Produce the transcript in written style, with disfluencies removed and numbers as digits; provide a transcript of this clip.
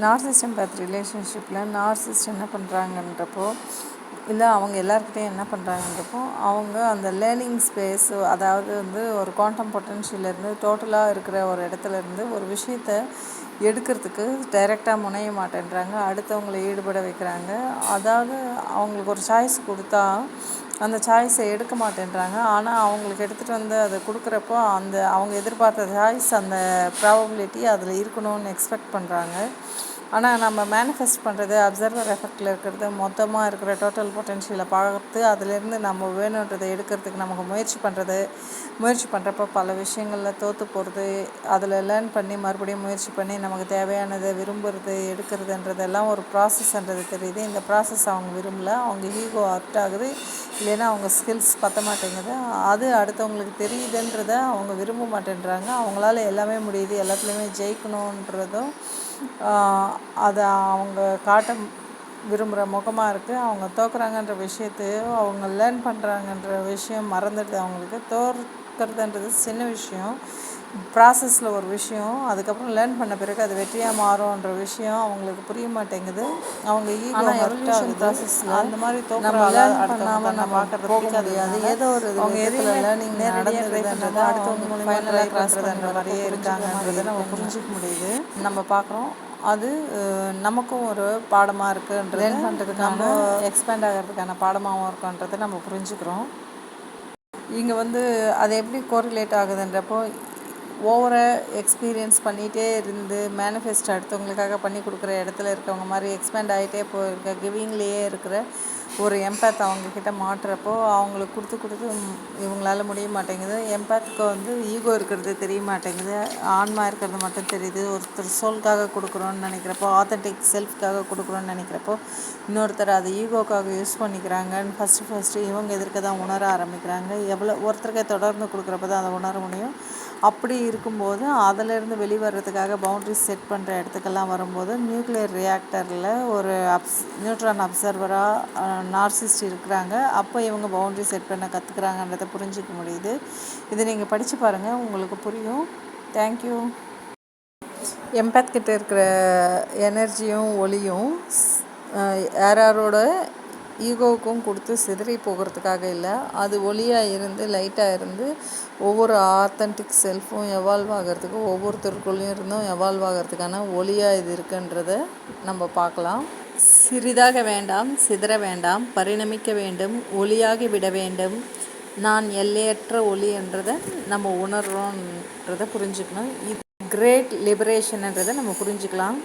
Narcissist empath ரிலேஷன்ஷிப்பில் narcissist என்ன பண்ணுறாங்கன்றப்போ, இல்லை அவங்க எல்லாருக்கிட்டையும் என்ன பண்ணுறாங்கன்றப்போ, அவங்க அந்த லேர்னிங் ஸ்பேஸ், அதாவது ஒரு குவாண்டம் பொட்டன்ஷியலேருந்து டோட்டலாக இருக்கிற ஒரு இடத்துலேருந்து ஒரு விஷயத்தை எடுக்கிறதுக்கு டைரெக்டாக முனைய மாட்டேன்றாங்க. அடுத்தவங்களை ஈடுபட வைக்கிறாங்க. அதாவது அவங்களுக்கு ஒரு சாய்ஸ் கொடுத்தா அந்த சாய்ஸை எடுக்க மாட்டேன்றாங்க. ஆனால் அவங்களுக்கு எடுத்துகிட்டு அதை கொடுக்குறப்போ அவங்க எதிர்பார்த்த சாய்ஸ், அந்த ப்ராபபிலிட்டி அதில் இருக்கணும்னு எக்ஸ்பெக்ட் பண்ணுறாங்க. ஆனால் நம்ம மேனிஃபெஸ்ட் பண்ணுறது அப்சர்வர் எஃபெக்டில் இருக்கிறது, மொத்தமாக இருக்கிற டோட்டல் பொட்டென்ஷியலை பார்த்து அதிலேருந்து நம்ம வேணுன்றதை எடுக்கிறதுக்கு நமக்கு முயற்சி பண்ணுறப்போ பல விஷயங்களில் தோற்று போகிறது. அதில் லேர்ன் பண்ணி மறுபடியும் முயற்சி பண்ணி நமக்கு தேவையானதை விரும்புகிறது, எடுக்கிறதுன்றதெல்லாம் ஒரு ப்ராசஸ்ன்றது தெரியுது. இந்த ப்ராசஸ் அவங்க விரும்பலை, அவங்க ஈகோ ஹர்ட் ஆகுது, இல்லைன்னா அவங்க ஸ்கில்ஸ் பற்ற மாட்டேங்குது. அது அடுத்தவங்களுக்கு தெரியுதுன்றதை அவங்க விரும்ப மாட்டேன்றாங்க. அவங்களால எல்லாமே முடியுது, எல்லாத்துலேயுமே ஜெயிக்கணுன்றதும் அதை அவங்க காட்ட விரும்புகிற முகமாக இருக்குது. அவங்க தோக்குறாங்கன்ற விஷயத்தையும் அவங்க லேர்ன் பண்ணுறாங்கன்ற விஷயம் மறந்துடுது. அவங்களுக்கு தோற்கிறதுன்றது சின்ன விஷயம், ப்ராசஸில் ஒரு விஷயம். அதுக்கப்புறம் லேர்ன் பண்ண பிறகு அது வெற்றியாக மாறும்ன்ற விஷயம் அவங்களுக்கு புரிய மாட்டேங்குது. அவங்க ஈகோ எவல்யூஷன் ப்ராசஸில் அந்த மாதிரி பண்ணாமல் நம்ம பார்க்குறது போக முடியாது. ஏதோ ஒரு அவங்க எதில் லேர்னிங் நடந்ததுன்றது அடுத்தவங்க மூலியமாக ட்ரை பண்ணுறதுன்ற மாதிரியே இருக்காங்கன்றதை நம்ம புரிஞ்சிக்க முடியுது. நம்ம பார்க்குறோம் அது நமக்கும் ஒரு பாடமாக இருக்குன்றது, லேர்ன் பண்ணுறதுக்கு நம்ம எக்ஸ்பேண்ட் ஆகிறதுக்கான பாடமாகவும் இருக்குன்றதை நம்ம புரிஞ்சுக்கிறோம். இங்கே அது எப்படி கோரிலேட் ஆகுதுன்றப்போ, ஓவராக எக்ஸ்பீரியன்ஸ் பண்ணிகிட்டே இருந்து மேனிஃபெஸ்ட் அடுத்தவங்களுக்காக பண்ணி கொடுக்குற இடத்துல இருக்கவங்க மாதிரி எக்ஸ்பேண்ட் ஆகிட்டே போயிருக்க கிவிங்லேயே இருக்கிற ஒரு எம்பேத் அவங்கக்கிட்ட மாட்டுறப்போ அவங்களுக்கு கொடுத்து இவங்களால முடிய மாட்டேங்குது. எம்பேத்துக்கு ஈகோ இருக்கிறது தெரிய மாட்டேங்குது, ஆன்மா இருக்கிறது மட்டும் தெரியுது. ஒருத்தர் சோல்காக கொடுக்குறோன்னு நினைக்கிறப்போ, ஆத்தென்டிக் செல்ஃப்காக கொடுக்குறோன்னு நினைக்கிறப்போ இன்னொருத்தர் அதை ஈகோக்காக யூஸ் பண்ணிக்கிறாங்கன்னு ஃபஸ்ட்டு இவங்க எதிர்க்க தான் உணர ஆரம்பிக்கிறாங்க. ஒருத்தருக்கே தொடர்ந்து கொடுக்குறப்ப தான் அதை உணர முடியும். அப்படி இருக்கும்போது அதிலேருந்து வெளிவரத்துக்காக பவுண்ட்ரிஸ் செட் பண்ணுற இடத்துக்கெல்லாம் வரும்போது, நியூக்ளியர் ரியாக்டரில் ஒரு நியூட்ரான் அப்சர்வராக நார்சிஸ்ட் இருக்கிறாங்க. அப்போ இவங்க பவுண்ட்ரி செட் பண்ண கற்றுக்குறாங்கன்றதை புரிஞ்சிக்க முடியுது. இதை நீங்கள் படித்து பாருங்கள், உங்களுக்கு புரியும். தேங்க்யூ. எம்பேத் கிட்ட இருக்கிற எனர்ஜியும் ஒளியும் யாரோட ஈகோவுக்கும் கொடுத்து சிதறி போகிறதுக்காக இல்லை, அது ஒளியாக இருந்து லைட்டாக இருந்து ஒவ்வொரு ஆத்தென்டிக் செல்ஃபும் எவால்வ் ஆகிறதுக்கு, ஒவ்வொருத்தருக்குள்ளேயும் இருந்தும் எவால்வ் ஆகிறதுக்கான ஒளியாக இது இருக்குன்றதை நம்ம பார்க்கலாம். சிறிதாக வேண்டாம், சிதற வேண்டாம், பரிணமிக்க வேண்டும், ஒளியாகி விட வேண்டும். நான் எல்லையற்ற ஒளி என்றதை நம்ம உணர்றோன்றதை புரிஞ்சுக்கணும். இது கிரேட் லிபரேஷன்ன்றதை நம்ம புரிஞ்சுக்கலாம்.